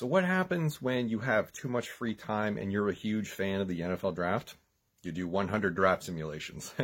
So what happens when you have too much free time and you're a huge fan of the NFL draft? You do 100 draft simulations.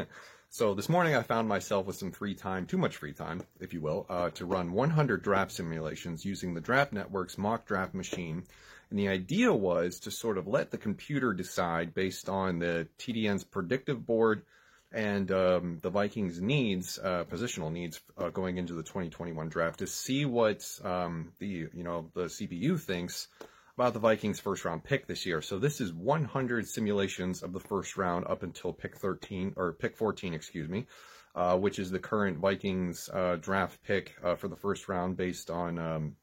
So this morning I found myself with some free time, too much free time, if you will, to run 100 draft simulations using the Draft Network's mock draft machine. And the idea was to sort of let the computer decide based on the TDN's predictive board and the Vikings' needs, positional needs, going into the 2021 draft, to see what the CPU thinks about the Vikings' first-round pick this year. So this is 100 simulations of the first round up until pick 14, excuse me, which is the current Vikings draft pick for the first round based on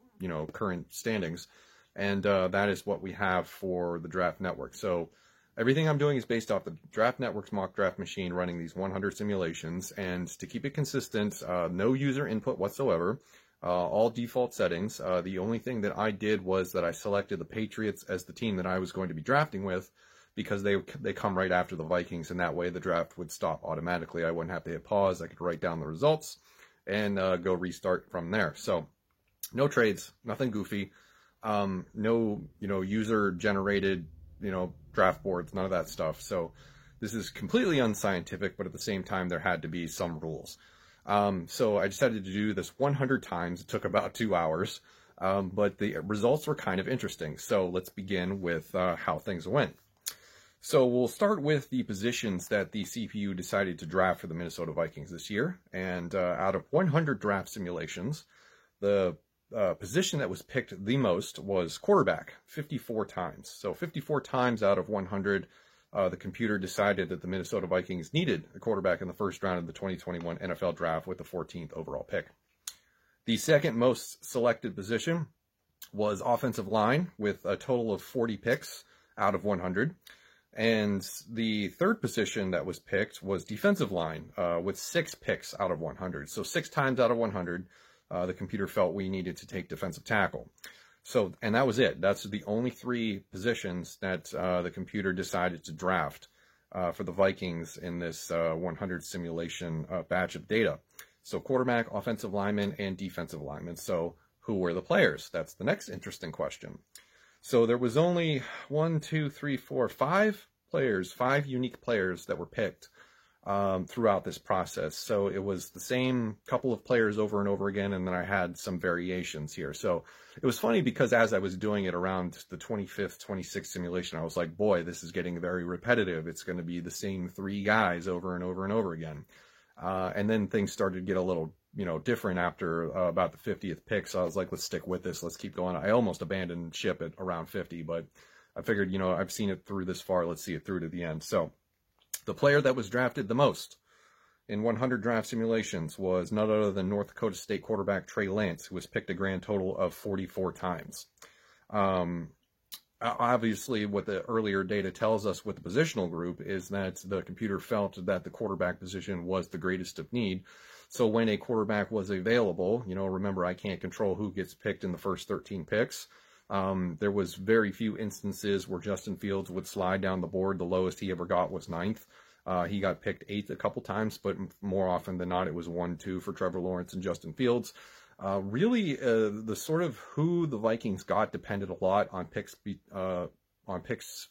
current standings, and that is what we have for the Draft Network. So everything I'm doing is based off the Draft Network's mock draft machine running these 100 simulations, and to keep it consistent, no user input whatsoever, all default settings. The only thing that I did was that I selected the Patriots as the team that I was going to be drafting with, because they come right after the Vikings, and that way the draft would stop automatically. I wouldn't have to hit pause. I could write down the results and go restart from there. So no trades, nothing goofy, no user-generated draft boards, none of that stuff. So this is completely unscientific, but at the same time, there had to be some rules. So I decided to do this 100 times. It took about 2 hours, but the results were kind of interesting. So let's begin with how things went. So we'll start with the positions that the CPU decided to draft for the Minnesota Vikings this year. And out of 100 draft simulations, the position that was picked the most was quarterback, 54 times. So 54 times out of 100, the computer decided that the Minnesota Vikings needed a quarterback in the first round of the 2021 NFL Draft with the 14th overall pick. The second most selected position was offensive line with a total of 40 picks out of 100. And the third position that was picked was defensive line with 6 picks out of 100. So 6 times out of 100, the computer felt we needed to take defensive tackle. So, and that was it. That's the only 3 positions that the computer decided to draft for the Vikings in this 100 simulation batch of data. So quarterback, offensive lineman, and defensive lineman. So who were the players? That's the next interesting question. So there was only 5 players, 5 unique players that were picked throughout this process. So it was the same couple of players over and over again, and then I had some variations here. So it was funny because as I was doing it around the 25th, 26th simulation, I was like, boy, this is getting very repetitive. It's going to be the same 3 guys over and over and over again. And then things started to get a little, different after about the 50th pick. So I was like, let's stick with this. Let's keep going. I almost abandoned ship at around 50, but I figured, I've seen it through this far. Let's see it through to the end. So the player that was drafted the most in 100 draft simulations was none other than North Dakota State quarterback Trey Lance, who was picked a grand total of 44 times. Obviously, what the earlier data tells us with the positional group is that the computer felt that the quarterback position was the greatest of need. So when a quarterback was available, remember, I can't control who gets picked in the first 13 picks. There was very few instances where Justin Fields would slide down the board. The lowest he ever got was 9th. He got picked 8th a couple times, but more often than not, it was 1-2 for Trevor Lawrence and Justin Fields. Really, the sort of who the Vikings got depended a lot on picks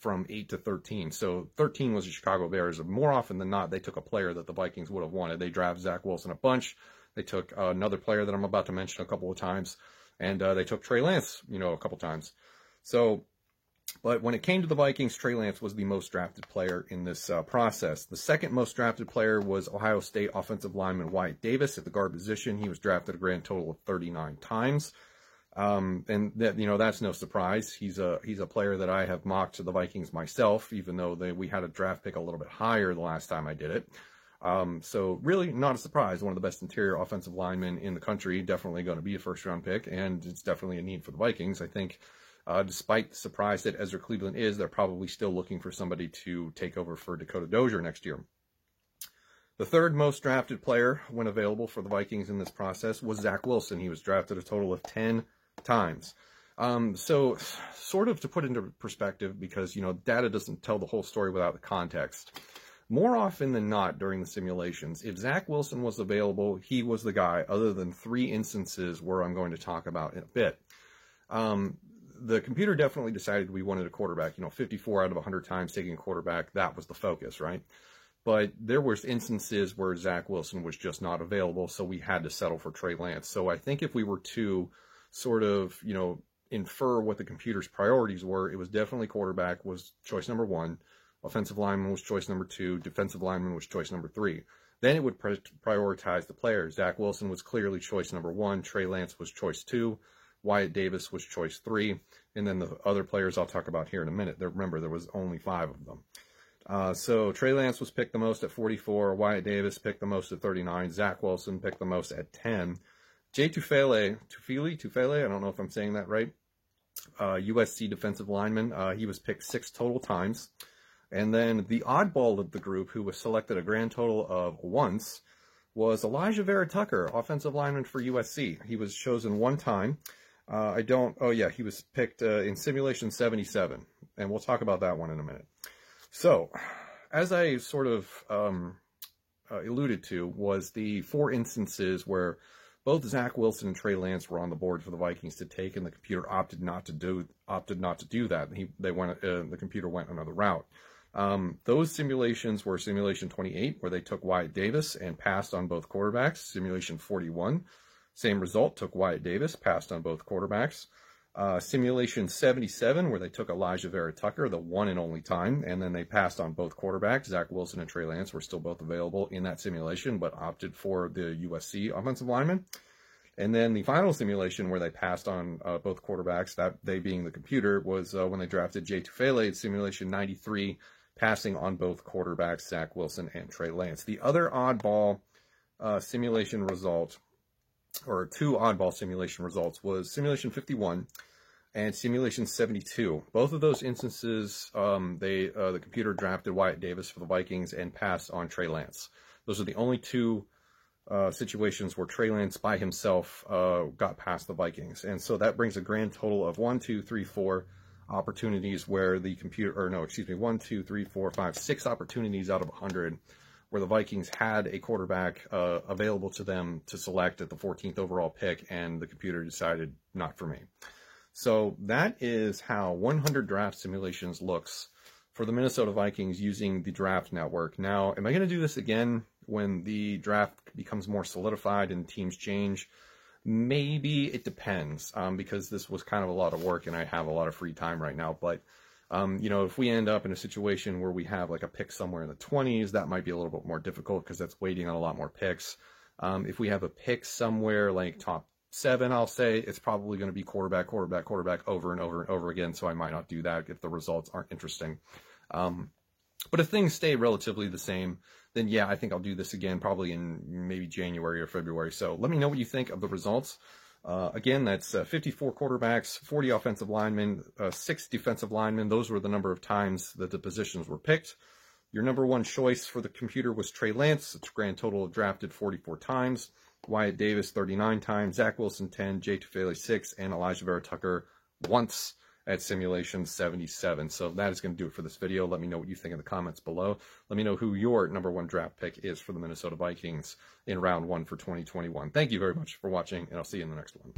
from 8 to 13. So 13 was the Chicago Bears. More often than not, they took a player that the Vikings would have wanted. They drafted Zach Wilson a bunch. They took another player that I'm about to mention a couple of times. And they took Trey Lance, a couple times. So, but when it came to the Vikings, Trey Lance was the most drafted player in this process. The second most drafted player was Ohio State offensive lineman Wyatt Davis at the guard position. He was drafted a grand total of 39 times. And that, that's no surprise. He's a player that I have mocked to the Vikings myself, even though we had a draft pick a little bit higher the last time I did it. So really not a surprise. One of the best interior offensive linemen in the country, definitely going to be a first round pick, and it's definitely a need for the Vikings. I think, despite the surprise that Ezra Cleveland is, they're probably still looking for somebody to take over for Dakota Dozier next year. The third most drafted player when available for the Vikings in this process was Zach Wilson. He was drafted a total of 10 times. So sort of to put into perspective, because, data doesn't tell the whole story without the context. More often than not during the simulations, if Zach Wilson was available, he was the guy, other than 3 instances where I'm going to talk about in a bit. the computer definitely decided we wanted a quarterback. 54 out of 100 times taking a quarterback, that was the focus, right? But there was instances where Zach Wilson was just not available, so we had to settle for Trey Lance. So I think if we were to sort of, infer what the computer's priorities were, it was definitely quarterback was choice number 1, offensive lineman was choice number 2, defensive lineman was choice number 3. Then it would prioritize the players. Zach Wilson was clearly choice number 1, Trey Lance was choice 2, Wyatt Davis was choice 3, and then the other players I'll talk about here in a minute. Remember, there was only 5 of them. So Trey Lance was picked the most at 44, Wyatt Davis picked the most at 39, Zach Wilson picked the most at 10. Jay Tufele, I don't know if I'm saying that right, USC defensive lineman, he was picked 6 total times. And then the oddball of the group, who was selected a grand total of once, was Elijah Vera Tucker, offensive lineman for USC. He was chosen 1 time. He was picked in simulation 77, and we'll talk about that one in a minute. So, as I sort of alluded to, was the 4 instances where both Zach Wilson and Trey Lance were on the board for the Vikings to take, and the computer opted not to do that. The computer went another route. Those simulations were simulation 28, where they took Wyatt Davis and passed on both quarterbacks. Simulation 41, same result, took Wyatt Davis, passed on both quarterbacks. Simulation 77, where they took Elijah Vera Tucker, the one and only time, and then they passed on both quarterbacks. Zach Wilson and Trey Lance were still both available in that simulation, but opted for the USC offensive lineman. And then the final simulation, where they passed on both quarterbacks, that they being the computer, was when they drafted Jay Tufele at simulation 93, passing on both quarterbacks, Zach Wilson and Trey Lance. The other oddball simulation result, or 2 oddball simulation results, was simulation 51 and simulation 72. Both of those instances, the computer drafted Wyatt Davis for the Vikings and passed on Trey Lance. Those are the only 2 situations where Trey Lance by himself got past the Vikings. And so that brings a grand total of 4 opportunities where the computer, 6 opportunities out of 100 where the Vikings had a quarterback available to them to select at the 14th overall pick, and the computer decided not for me. So that is how 100 draft simulations looks for the Minnesota Vikings using the Draft Network. Now, am I going to do this again when the draft becomes more solidified and teams change? Maybe. It depends, because this was kind of a lot of work and I have a lot of free time right now. But, if we end up in a situation where we have like a pick somewhere in the 20s, that might be a little bit more difficult because that's waiting on a lot more picks. If we have a pick somewhere like top 7, I'll say, it's probably going to be quarterback over and over and over again. So I might not do that if the results aren't interesting. But if things stay relatively the same, then yeah, I think I'll do this again probably in maybe January or February. So let me know what you think of the results. Again, that's 54 quarterbacks, 40 offensive linemen, 6 defensive linemen. Those were the number of times that the positions were picked. Your number 1 choice for the computer was Trey Lance. It's a grand total of drafted 44 times. Wyatt Davis 39 times, Zach Wilson 10, Jay Tufele 6, and Elijah Vera Tucker once at simulation 77. So that is going to do it for this video. Let me know what you think in the comments below. Let me know who your number 1 draft pick is for the Minnesota Vikings in round 1 for 2021. Thank you very much for watching, and I'll see you in the next one.